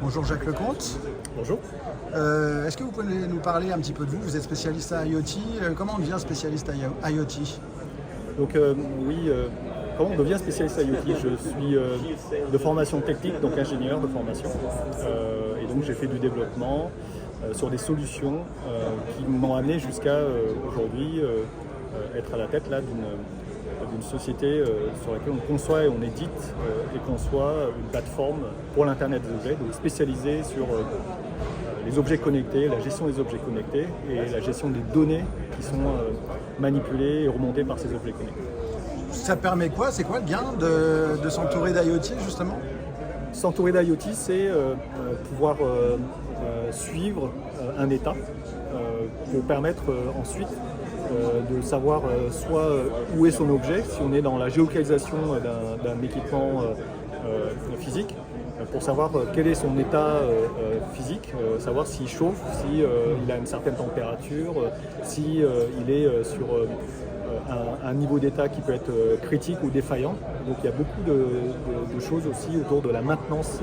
Bonjour Jacques Lecomte. Bonjour. Est-ce que vous pouvez nous parler un petit peu de vous? Vous êtes spécialiste à IoT. Comment on devient spécialiste à IoT? Comment on devient spécialiste IoT? Je suis de formation technique, donc ingénieur de formation. Et donc j'ai fait du développement sur des solutions qui m'ont amené jusqu'à aujourd'hui être à la tête là, d'une société sur laquelle on conçoit et on édite et conçoit une plateforme pour l'Internet des objets, donc spécialisée sur les objets connectés, la gestion des objets connectés et la gestion des données qui sont manipulées et remontées par ces objets connectés. Ça permet quoi? C'est quoi le gain de s'entourer d'IoT justement? S'entourer d'IoT, c'est pouvoir suivre un état pour permettre ensuite de savoir soit où est son objet, si on est dans la géolocalisation d'un équipement physique, pour savoir quel est son état physique, savoir s'il chauffe, s'il a une certaine température, s'il est sur un niveau d'état qui peut être critique ou défaillant. Donc il y a beaucoup de choses aussi autour de la maintenance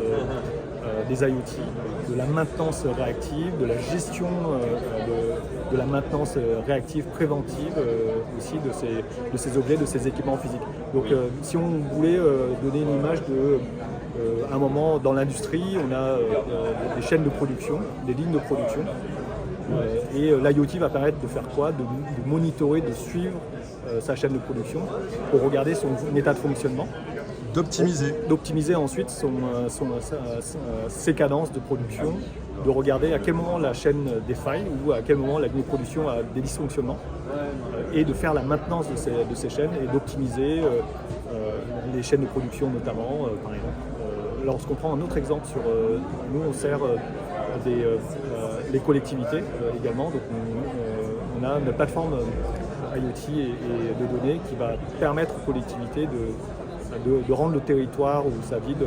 des IoT, de la maintenance réactive, de la gestion de la maintenance réactive préventive aussi de ces objets, de ces équipements physiques. Donc si on voulait donner une image de un moment dans l'industrie, on a des chaînes de production, des lignes de production. Et l'IoT va permettre de faire quoi? De monitorer, de suivre sa chaîne de production pour regarder son état de fonctionnement. D'optimiser ensuite ses cadences de production, de regarder à quel moment la chaîne défaille ou à quel moment la ligne de production a des dysfonctionnements et de faire la maintenance de ces chaînes et d'optimiser les chaînes de production notamment, par exemple. Lorsqu'on prend un autre exemple sur nous, on sert les collectivités également. Donc on a une plateforme IoT et de données qui va permettre aux collectivités de rendre le territoire ou sa ville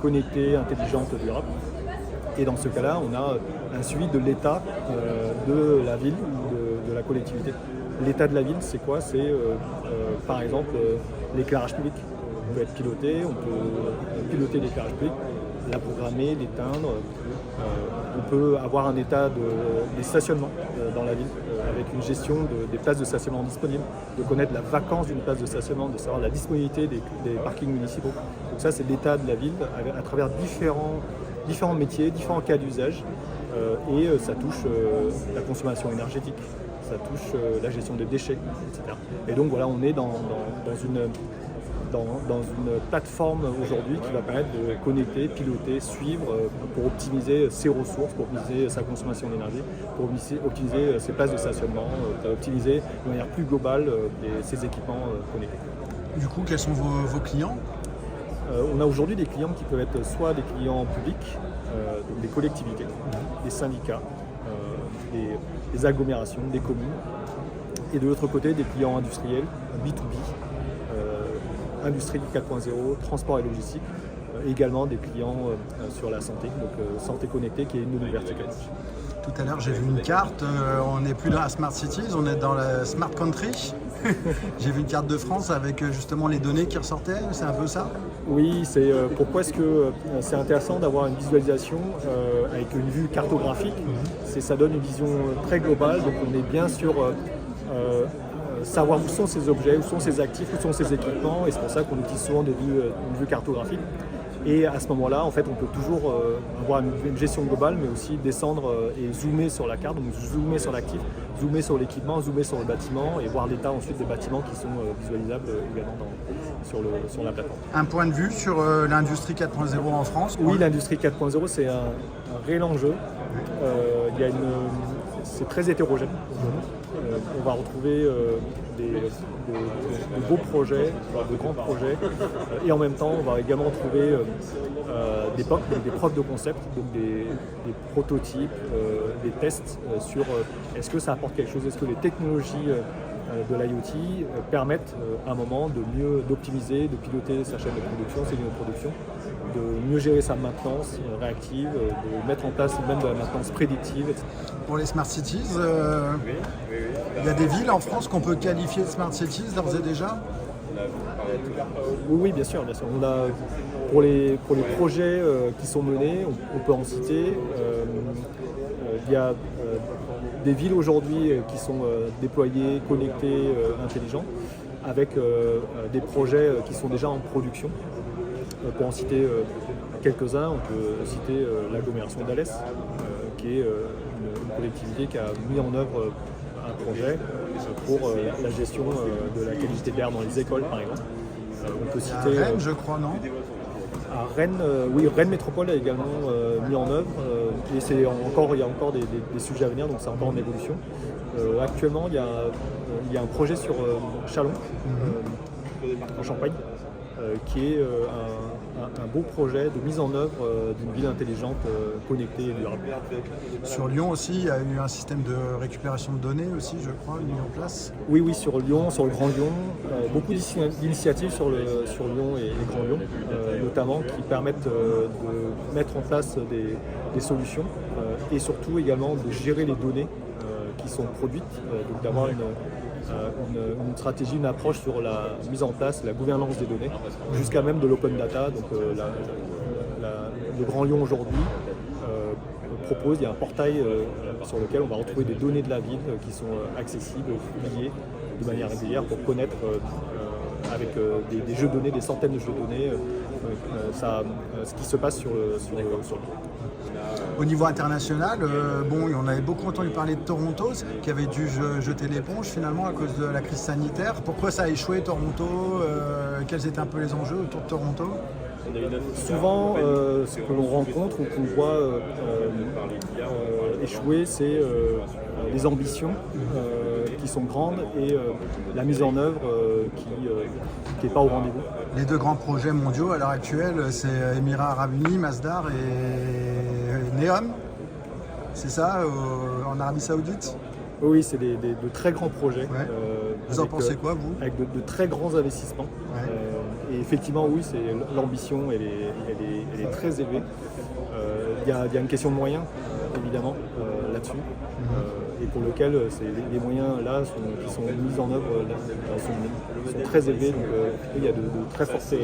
connectée, intelligente, durable. Et dans ce cas-là, on a un suivi de l'état de la ville ou de la collectivité. L'état de la ville, c'est quoi? C'est par exemple l'éclairage public. On peut être piloté, on peut piloter l'éclairage public, la programmer, l'éteindre. On peut avoir un état des stationnements dans la ville avec une gestion des places de stationnement disponibles, de connaître la vacance d'une place de stationnement, de savoir la disponibilité des parkings municipaux. Donc ça, c'est l'état de la ville à travers différents métiers, différents cas d'usage. Et ça touche la consommation énergétique, ça touche la gestion des déchets, etc. Et donc voilà, on est dans une plateforme aujourd'hui qui va permettre de connecter, piloter, suivre pour optimiser ses ressources, pour optimiser sa consommation d'énergie, pour optimiser ses places de stationnement, pour optimiser de manière plus globale ses équipements connectés. Du coup, quels sont vos clients? On a aujourd'hui des clients qui peuvent être soit des clients publics, donc des collectivités, des syndicats, des agglomérations, des communes, et de l'autre côté des clients industriels, B2B, industrie 4.0, transport et logistique, également des clients sur la santé, donc santé connectée qui est une de nos verticales. Tout à l'heure j'ai vu une carte, on n'est plus dans la Smart Cities, on est dans la Smart Country. J'ai vu une carte de France avec justement les données qui ressortaient, c'est un peu ça? Oui, c'est pourquoi est-ce que c'est intéressant d'avoir une visualisation avec une vue cartographique. Ça donne une vision très globale, donc on est bien sur savoir où sont ces objets, où sont ces actifs, où sont ces équipements, et c'est pour ça qu'on utilise souvent une vue cartographique. Et à ce moment-là, en fait, on peut toujours avoir une gestion globale, mais aussi descendre et zoomer sur la carte, donc zoomer sur l'actif, zoomer sur l'équipement, zoomer sur le bâtiment, et voir l'état ensuite des bâtiments qui sont visualisables également sur la plateforme. Un point de vue sur l'industrie 4.0 en France? Oui, l'industrie 4.0, c'est un réel enjeu. C'est très hétérogène. On va retrouver de beaux projets, de grands projets, et en même temps, on va également retrouver des POC, donc des preuves de concept, donc des prototypes, des tests sur est-ce que ça apporte quelque chose, est-ce que les technologies de l'IoT permettent à un moment d'optimiser, de piloter sa chaîne de production, ses lignes de production, de mieux gérer sa maintenance réactive, de mettre en place même de la maintenance prédictive, etc. Pour les Smart Cities, il y a des villes en France qu'on peut qualifier de Smart Cities d'ores et déjà? Oui, bien sûr, bien sûr. On a, pour les projets qui sont menés, on peut en citer. Il y a des villes aujourd'hui qui sont déployées, connectées, intelligentes, avec des projets qui sont déjà en production. Pour en citer quelques-uns, on peut citer l'agglomération d'Alès, qui est une collectivité qui a mis en œuvre un projet pour la gestion de la qualité de l'air dans les écoles, par exemple. On peut citer À Rennes, je crois, non? à Rennes, oui, Rennes Métropole a également mis en œuvre, et il y a encore des sujets à venir, donc c'est encore en évolution. Actuellement, il y a un projet sur Châlons, en Champagne, qui est un beau projet de mise en œuvre d'une ville intelligente, connectée et durable. Sur Lyon aussi, il y a eu un système de récupération de données aussi, je crois, mis en place. Oui, sur Lyon, sur le Grand Lyon, beaucoup d'initiatives sur Lyon et Grand Lyon, notamment qui permettent de mettre en place des solutions et surtout également de gérer les données qui sont produites, donc d'avoir une stratégie, une approche sur la mise en place, la gouvernance des données, jusqu'à même de l'open data. Donc le Grand Lyon aujourd'hui propose, il y a un portail sur lequel on va retrouver des données de la ville qui sont accessibles, publiées de manière régulière pour connaître avec des jeux de données, des centaines de jeux de données, ce qui se passe sur le Au niveau international, on avait beaucoup entendu parler de Toronto, qui avait dû jeter l'éponge finalement à cause de la crise sanitaire. Pourquoi ça a échoué Toronto? Quels étaient un peu les enjeux autour de Toronto? Souvent, ce que l'on rencontre ou qu'on voit échouer, c'est les ambitions qui sont grandes et la mise en œuvre qui n'est pas au rendez-vous. Les deux grands projets mondiaux à l'heure actuelle, c'est Émirats Arabes Unis, Masdar et Neom. C'est ça, en Arabie Saoudite? Oui, c'est de très grands projets. Ouais. Vous en pensez quoi, vous? Avec de très grands investissements. Ouais. Et effectivement, oui, l'ambition, elle est très élevée. Il y a une question de moyens, évidemment, là-dessus. Et pour lequel les moyens là qui sont mis en œuvre sont très élevés. Donc il y a de très fortes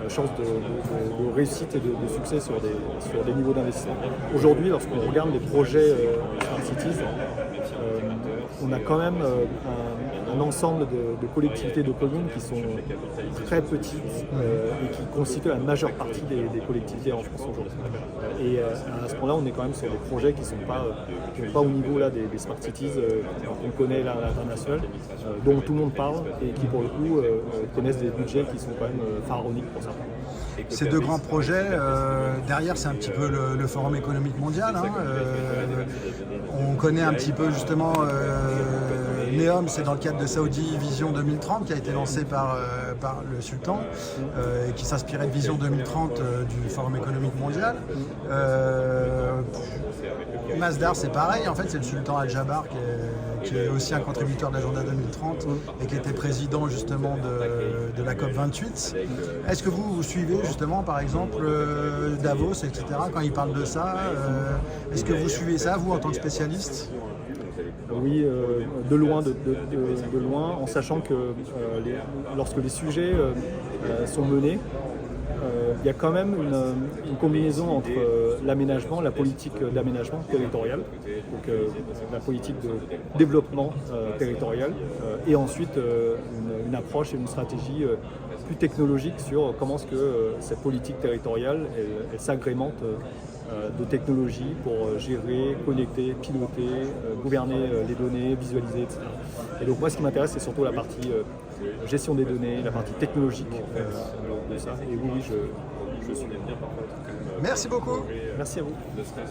chances de réussite et de succès sur des niveaux d'investissement. Aujourd'hui, lorsqu'on regarde les projets Smart Cities, on a quand même un ensemble de collectivités, de communes qui sont très petites et qui constituent la majeure partie des collectivités en France aujourd'hui. Et à ce point-là, on est quand même sur des projets qui ne sont pas au niveau là, des Smart Cities qu'on connaît là, à l'international, dont tout le monde parle et qui pour le coup connaissent des budgets qui sont quand même pharaoniques pour ça. Ces deux grands projets, derrière c'est un petit peu le Forum économique mondial. On connaît un petit peu justement Neom, c'est dans le cadre de Saudi Vision 2030 qui a été lancé par le sultan et qui s'inspirait de Vision 2030 du Forum économique mondial. Masdar c'est pareil, en fait c'est le sultan Al-Jabar qui est aussi un contributeur de l'agenda 2030 et qui était président justement de la COP28. Est-ce que vous suivez justement par exemple Davos, etc. quand il parle de ça? Est-ce que vous suivez ça vous en tant que spécialiste? Oui, de loin, en sachant que lorsque les sujets sont menés, il y a quand même une combinaison entre l'aménagement, la politique d'aménagement territorial, donc la politique de développement territorial, et ensuite une approche et une stratégie plus technologique sur comment est-ce que cette politique territoriale elle s'agrémente de technologies pour gérer, connecter, piloter, gouverner les données, visualiser, etc. Et donc moi ce qui m'intéresse c'est surtout la partie gestion des données, la partie technologique de ça. Et oui, je suis. Merci beaucoup. Merci à vous.